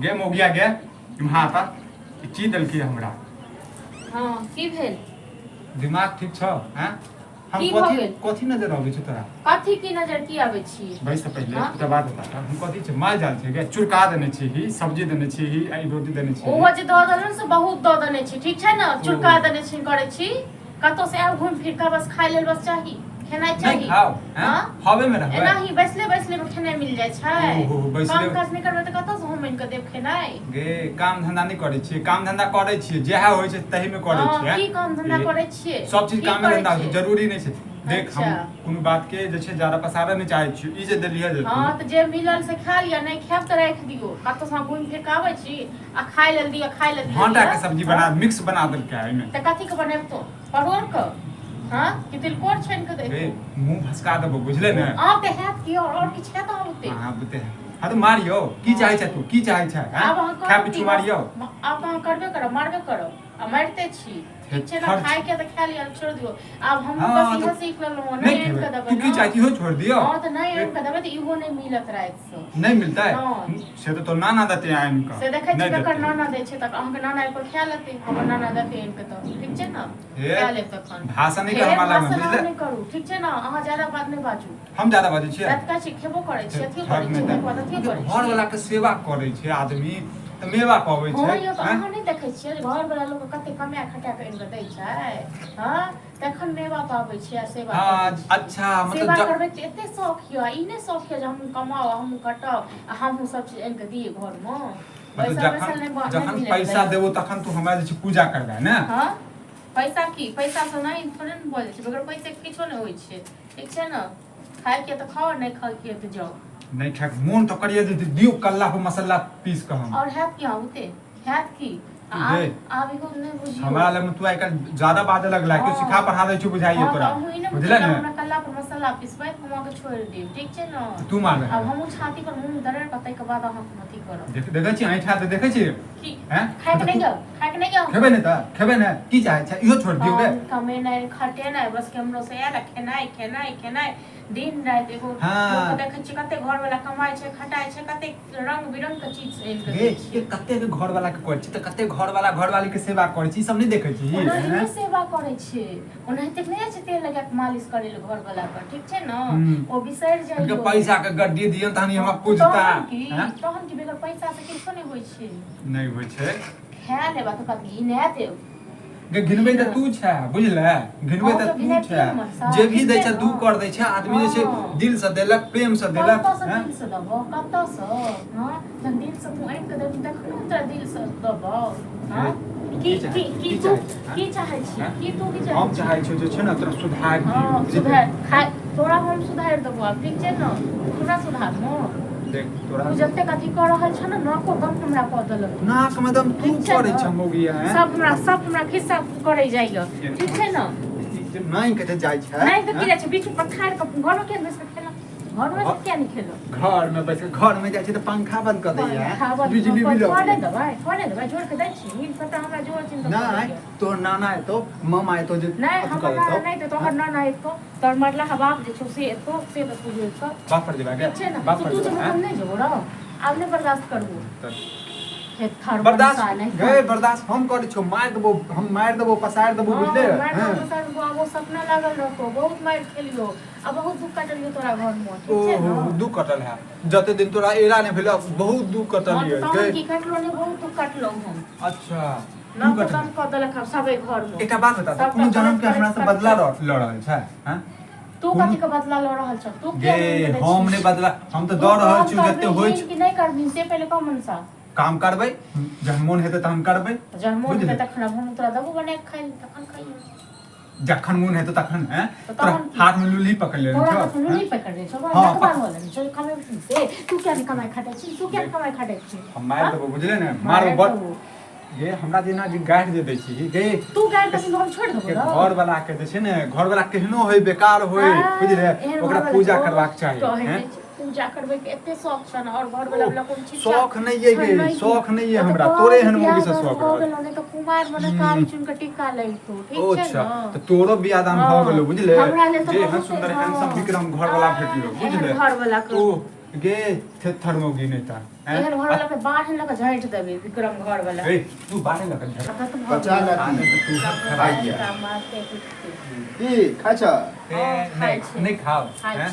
Game हो गया गे इम्हा आता चीज दलकी हमरा। हां की भेल? दिमाग ठीक छ हैं? हम की कथि भऽ कथि नजर आबै छ तोरा? कथी की नजर की आबै छी? बैस से पहले हाँ? एकटा बात बता हम कथि छ माल जाल छै गे चुरका देने छी ही सब्जी देने छी ही आई रोटी देने छी। ओहो जे दऽ देलन से बहुत दऽ देने छी ठीक छै न चुरका देने छी करै छी कतौ से आब घूम फिर के बस खाइ लेल बस चाही खेनाइ चाही नहीं खाओ हैं हवे में रहबे एना ही बैसले बैसले में खेनाइ मिल जाय छै। ओहो बैसले काम काज नहीं करबे त कतौ से हम के देब खेनाइ? गे काम धंधा नहीं करै छी काम धंधा करै छी जेहा होय छै तही में करै छी। की काम धंधा करै छियै? सब चीज की काम में करै धंधा छियै? जरूरी नहीं छै। देख अच्छा। हम कोनो बात के जे छै ज्यादा पसारऽ नहीं चाहे छी ई जे देलियै जे हां त जे मिलल से खा लिया नहीं खायब त राख दियो कतौ से घूम फिर के आबै छी आ खाइ लेल दिया खाइ लेल दिया भांटा के सब्जी बना मिक्स बना देलकै एमे त कथी के बनेब तो परोर के हां कि तिलकोर छान के दे ए मुंह भसका देबो बुझले ने आब त हैत की और किछ है त होते हां बुते हां तो मारियो की चाहे छै तू की चाहे छै हैं आब अहाँ खा पिछु मारियो आब अहाँ करबे करब मारबे करब आ मारते छी ठीक छै ना खाइ के त खा लिया छोड़ दियो आब हम बस इहे सीख लेलहुं नहीं एन के देबे तू की चाहती हो छोड़ दियो हां त नहीं एन के देबे त इहो नहीं मिलत रात से नहीं मिलता है से तो नाना देते हैं इनका से देखै छी ककर नाना दै छै त अहाँ के नाना पर खा लेते हमर नाना देते इनके त ठीक छै ना खा लेब तखन भाषा नहीं कर हमारा में बुझले नहीं करू ठीक छै ना अहाँ ज्यादा बात नहीं बाजू हम ज्यादा बाजै छियै रात का खेबो करै छी अथी करै छी एक बात अथी करै छी घर वाला के सेवा करै छै आदमी त मेवा पाबै छै हां यो त अहाँ नहीं देखै छियै घर वाला लोग कते कमाय खटा के इनके दै छै हां तखन मेवा पाबै छी आ सेवा हां अच्छा सेवा मतलब करबै त एते शौक य ई नहीं शौक य जे हम कमाओ हम कटाओ आ हम सब चीज इनके दिए घर में जखन पैसा देबो तखन तू हमरा जे पूजा करबे ने हां पैसा की पैसा से नहीं थोड़े न बोलै छै बगैर पैसे के किछो नहीं होय छै ठीक छै ना खाय के त खाओ नहीं खाय के त जाओ नहीं खाक मोन तो करिए दे दियो कल्ला पे मसाला पीस के हम और हैत क्या होते हैत की आप इको नहीं बुझियो हमरा लग में तू आइ काल ज्यादा बात लगला क्यों सिखा पढ़ा दे छु बुझाइए तोरा बुझले ने हमरा कल्ला पर मसाला पिसबै हम के छोड़ देब ठीक छै ना तू मारबे अब हम छाती पर मुंह दरड़ कतै के बाद अहाँ अथी करब देखै छी ऐठा त देखै छी की हैं खाय के नहीं जाओ खेबे ने त खेबे ने की चाहे छै इहो छोड़ दियो रे कमे नहीं खटे नहीं बस के हमरो से आयल खेनाइ दिन रात एगो हाँ। लोग देखै छी कते घर वाला कमाय छै खटाय छै कते रंग बिरंग के चीज एल के गे ये कते के घर वाला के करै छी त कते घर वाला घरवाली के सेवा करै छी सब नहीं देखै छी ओनाहिते सेवा करै छै ओनाहिते नहीं छै तेल लगा के मालिश करे ले घर वाला पर ठीक छै ना ओ बिसर जाय उनके पैसा के गड्डी दियन तहनी हमरा पूछता हैं तहन की बेगर पैसा से किछो नहीं होय छै नहीं होय छै खा लेबा त कथी ई नै देब गे घिनबै त तू छै बुझले घिनबै त तू छै जे भी दै छै दू कर दै छै आदमी जे छै दिल से देलक प्रेम से देलक हैं दिल से दबो कत्ता से हां जब दिल से तू आइन के देबी तखन तोरा दिल से दबो हां की तू की चाहै छी की तू की चाहै हम चाहै छी जे छै ना तोरा सुधार सुधार खाय तोरा हम सुधार देबो ठीक छै ना तोरा सुधार न देख तोरा तू जते कथी कर रहल छ ना नाको दम हमरा क देलक नाक में दम तू करे छ मौगिया हैं सब हमरा खिस्सा करे जाइयो ठीक छै ना नहीं कते जाय छै नहीं त की जाय छै बीच में पखार के घर में के बैस के खेला घर में क्या नहीं खेलो घर में बैठ के घर में जाय छै त पंखा बंद कर दैया बिजली बिल थोड़े दबाई जोड़ के दै छी हिल पता हमरा जोड़ चिंता नहीं तोर नाना है तो मामा है तो जे नहीं हमर नाना नहीं तो तोहर नाना है तो तोर मरला हबाब जे छौ से तो से तो तू जो का बाप पर देबा के छै ना बाप पर तू जो हम नहीं जोड़ आब नहीं बर्दाश्त करबो बर्दाश्त गए बर्दाश्त हम करे छो मार देबो हम मार देबो पसार देबो बुझले हां पसार देबो वो सपना लागल रहो बहुत मार खेलियो अब बहुत दुख कटलियो तोरा घर में ठीक छै ना दुख कटल है जते दिन तोरा एरा ने भेलो बहुत दुख कटल है गए की कटलो ने बहुत दुख कटलो हम अच्छा ना कदम क देलक हम सबे घर में एकटा बात बता तू जन्म के हमरा से बदला ल रहल छै हैं तू कथि के बदला ल रहल छ तू के हम ने बदला हम तो दऽ रहल छी जते होय छै कि नहीं करबी से पहले कौन सा काम करबै जहन मोन हेतै तहन करबै जहन मोन हेतै तखन हम तोरा देबो बना के खाइ तखन खाइयो जखन मोन हेतै तखन हैं तोरा हाथ में लुली पकड़ लेने तोरा छौ हाथ में लुली पकड़ ले छौ बार होला चल कमे से तू क्या नहीं कमाई खाटे छी तू क्या कमाई खाटे छी हम मार देबो बुझले ने मारो बट ये हमरा जेना जे गाड़ जे दै छी गे तू गाड़ के हम छोड़ देबो घर वाला के जे छै ने घर वाला केहनो होय बेकार होय बुझले ओकरा पूजा करबाक चाही हैं पूजा करबै के एते शौक छ न और घर वाला कोन चीज शौक नहीं है गे शौक नहीं है हमरा तोरे हन मोगी से शौक हो गेलो ने तो कुमार बने काली चुन के टिक्का लै तो ठीक छै न तो तोरो बियाह दान भ गेलो बुझले जे हन सुंदर हैंडसम विक्रम घर वाला भेटियो बुझले घर वाला तू गे थर्मोगी नेता एहन घर वाला के बाढ़ लगा झाइट देबे विक्रम घर वाला ए तू बाहर लगा पता तो बचा ला भाई मारते कुछ ई खा छ नहीं खाओ हैं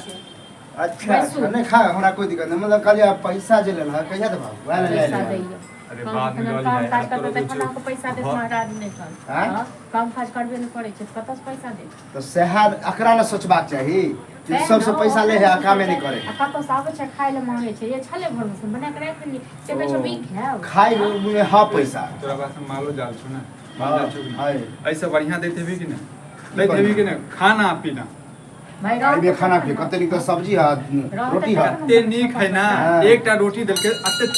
अच्छा नहीं खा हमरा कोई दिक्कत नहीं मतलब खाली आप पैसा जे लेला कहिया दे बाबू वाला ले पैसा ले दैयो अरे बाद में लॉली काम काज है करते त खाना को पैसा दे महाराज नहीं कर हाँ? काम काज करबे नहीं करे छै कतस पैसा दे तो शहर अकरा ना सोचबाक चाही कि सबसे पैसा ले है कामे नहीं करे कतस आबै छै खाय ले मांगे छै ये छले घर में बना के राख ली से बेचो वीक है खाई में हां पैसा तोरा पास में मालो जाल छो ना हाँ, माल जाल छो कि है। नहीं? ऐसे बढ़िया देते भी कि नहीं देते भी कि नहीं खाना पीना भाई आई में खाना पी कते निक सब्जी है रोटी है अते नीक है ना हाँ। एकटा रोटी देलके अते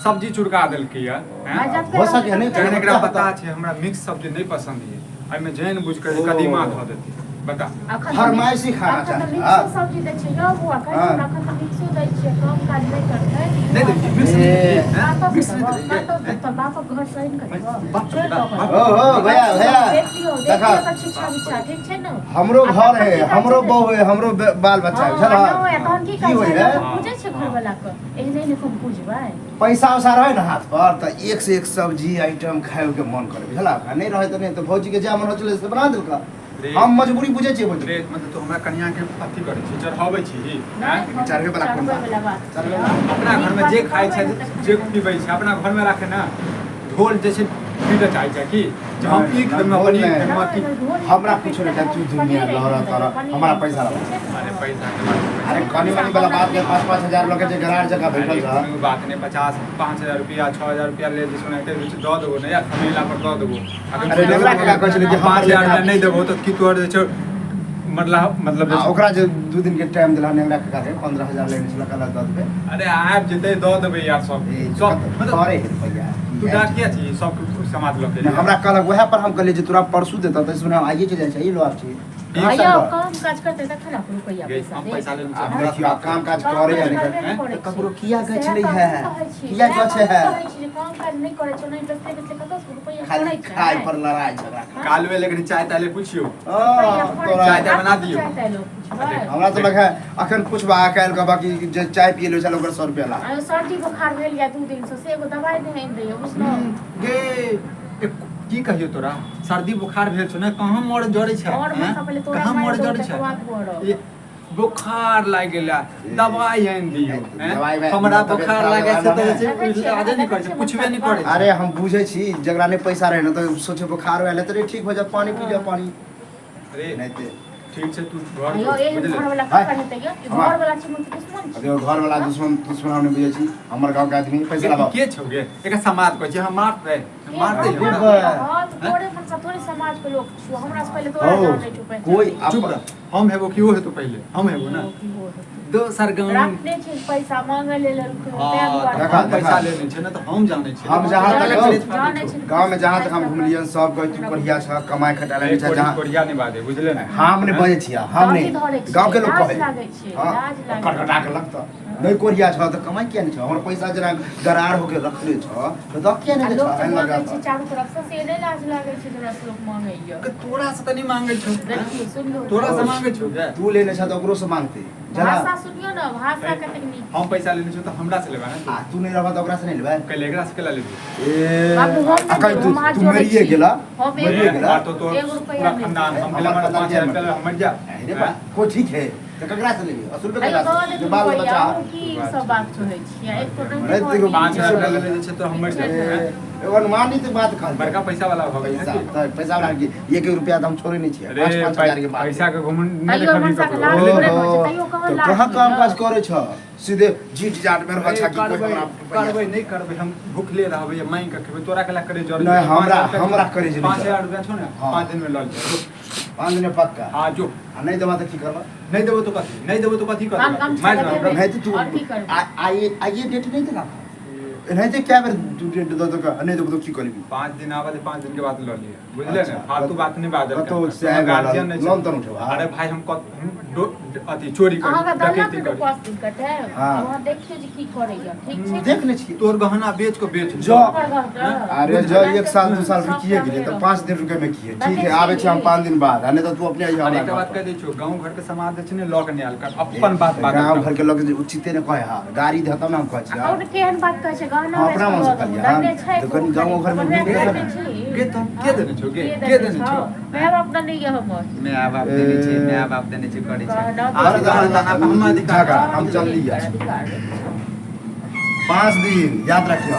सब्जी चुरका देलके या हो सके नहीं जहन एकरा पता छै हमरा मिक्स सब्जी नहीं पसंद है एमे जैन बुझ कर कदीमा ध देती बता फरमाइशी खाना चाहिए मिक्स सब्जी दै छै यौ बुआ कहि हमरा खन त मिक्सो दै छै काम काज नहीं करतै नहीं देखी मिक्स काटो मिक्स काटो तो बाप घर से इन कर ओ भैया देखा शिक्षा विक्षा ठीक छै न हमरो घर है हमरो बहू है हमरो बाल बच्चा है चलो तहन की की होय कहै है पूछै छै घर वाला के एहने ने कोन पूछबै पैसा उसा रहे ना हाथ पर तो एक से एक सब्जी आइटम खाए के मन करे बुझला नहीं रहे तो नहीं तो भौजी के जा मन हो चले से बना देलका हम मजबूरी बुझे छियै बोल रे मतलब तो हमरा कन्या के अथी करे छी चढ़ाबै छी चढ़बे वाला कोन बात? चढ़बे अपना घर में जे खाए छै जे पीबै छै अपना घर में राखे ना ढोल जैसे पीटे चाहे छै कि जे हम ई घर में बनी घर में की हमरा कुछ नहीं चाहिए तू दुनिया लहरा तारा हमारा पैसा रहा अरे पैसा के बात अरे कनी वाली वाला बात के 5-5 हजार लोग के जे गरार जगह बैठल रहा कोई बात नहीं 50,000 रुपया 6,000 रुपया ले जे सुनाते कुछ दो देबो नहीं या खमेला पर दो देबो अरे लेवला के कहै छै कि हम 5,000 रुपया नहीं देबो तो की तोर जे छै मतलब ओकरा जे 2 दिन के टाइम दिला नेगरा के कहै 15,000 लेने छला कला दऽ देबै अरे आब जेते दो देबे यार सब सब मतलब करे रुपया तू डाकिया छी सब समाज लोग के हमरा कहलक वएह पर हम कहलिए जे तोरा परसू देता त सुना आइए चल जाए ई लो आप छी आइयो काम काज करते त खाना रुपया पैसा हम पैसा ले आप देखियो काम काज करे या नहीं करे ककरो किया गछ नहीं है किया गछ है काम काज नहीं करे छै नहीं बचते बचते कतस रुपया खाली पड़ै छै खाए पर लड़ाई झगड़ा कालवे लेकिन चाय ताले पूछियो तोरा चाय ताय बना दियो हमरा तो लगा अखन पुछबा काल का बाकी जे चाय पिए लो चलो ओकर 100 रुपया ला आयो सर्दी बुखार भेल या 2 दिन से एगो दवाई नहीं दैयो बुझलो गे की कहियो तोरा सर्दी बुखार भेल छौ ना कहाँ मोर जड़ै छै और मैं पहले तोरा कहाँ मोर मार जड़ै दो छै बात बोलो ये बुखार लाग गेला दवाई आनि दियो दवाई में हमरा तबियत बुखार खराब लागे छै भेला तऽ में। से आदे नहीं करे छै पूछबे नहीं करे छै अरे हम बुझे छी जकरा नहीं पैसा रहे ना तो सोचे बुखार आले तो ठीक हो जा पानी पी जा पानी अरे नहीं ते ठीक छै तू आयो घर एक बुझले घर वाला का कहते यो घर वाला छी मुझे दुश्मन छी अरे घर वाला दुश्मन हमने बुझे छी हमर गांव के आदमी पैसा लगाओ के छौ गे एका समाज कहै छै हम मारतै मारतै खूब हां थोड़े मन से थोड़े समाज के लोग छो हमरा से पहले तोरा जाने छो पहले कोई चुप अपन रह हम हेबो कियो हेतौ पहिले हम हेबो ना दोसर गाँव रखने छी पैसा मांगे ले रुपया देखा, हम पैसा लेने छै ना तो हम जानै छियै हम जहाँ तक जाने छी गांव में जहाँ तक हम घुमलियन सब गई तू बढ़िया छ कमाई खटाले एक छै जहाँ कोरिया नहीं बादे बुझले ना हम ने बजे छिया हम ने गांव के लोग कहे लागे छी हाँ, लाज लागे कटकटा के लगता नहीं कोरिया छ तो कमाई किया नहीं छ हमर पैसा जरा गरार होके रखले छ तो द किया नहीं लोग छ तो लगा मांगे छी चारू तरफ से सेने लाज लागे छी जरा लोग मांगे यो कि तोरा से तनी मांगे छौ देखिए सुन लो तोरा से मांगे छौ गे तू लेने छ तो ओकरो से मांगते जरा भाषा सुनियो ना भाषा के तकनीक हम पैसा लेने छौ तो हमरा से लेबा ना तू नहीं रहबा तो ओकरा से नहीं लेबा कल एकरा से केला लेबी ए बाबू हम अकल तू हाथ तू जोड़े मरिए छी। गेला हम मरिए एक गेला तो एक रुपया पूरा नहीं। खानदान हम हमारा गेला खानदान 5,000 रुपया हम मर जा अरे बा को ठीक है तो ककरा से लेबी 80 रुपया अयो ककरा दवा से दे जो बाल रुपया बच्चा की सब बात सुनै छी एक तो अरे नहीं देखो, 5,000 रुपया ले ले छै तो हम मर जा अनुमानित बात कर बड़का पैसा वाला हो गई पैसा तो पैसा वाला के 1 रुपया तो हम छोड़े नहीं छियै अरे 5-5 हजार के बात पैसा के घुमन अयो नहीं मनसा के लाज देखबी थोड़े पड़ै छै, तैयो कहल तो लाज कहाँ नहीं काम है। काज करे छ सीधे जीट जाट में रह अच्छा की कोई हमरा करबै नहीं करबै हम भूखले रहबै या मांग के खेबै तोरा केला करे जरूरी नहीं, हमरा करे जरूरी। 5,000 रुपया छौ ना हाँ। 5 दिन में लल जा 5 दिन पक्का हां जो आ नहीं देबा तो की करबा नहीं देबो तो कथी नहीं देबो तो कथी काम करबै छोड़ मार देबै। नहीं तो तू और की करबी? आइए डेट नहीं देना नहीं तो क्या बेर तू डेट दो तो नहीं देबो तो की करबी 5 दिन आवा दे 5 दिन के बाद लऽ लिए बुझले अच्छा, ना फालतू बात नहीं बाजल तो से आएगा, गार्जियन नहीं लोन तो उठेबा। अरे भाई हम अथी चोरी अहाँ कर का डकैती दल्ला कर के पास दिक्कत है हाँ। वहाँ देखिए जी की करैया ठीक छै देख ले छियै तोर गहना बेच के बेच जो हाँ? अरे जो 1 साल 2 साल रुकिए गेले तो 5 दिन रुके में किए ठीक है आवे छी हम 5 दिन बाद आ नहीं तो तू अपने यहाँ अरे एक बात कह दै छौ गांव घर के समाज जे छै ने लॉक नहीं आल कर अपन बात बात गांव घर के लोग जे उचिते ने कहे हा गाड़ी दे तब ना हम कहै छी और केहन बात कहै छै गहना हाँ, अपना मन से कहलिए, हाँ, तो कनी गाँव घर में भी के देने छौ के देने छौ मैं अपना नहीं है हमर माय बाप देने छै माय बाप देने छै करै छै गहना आर गहना दाना हम अधिकार हम चल लिया अधिकार 5 दिन याद रखियो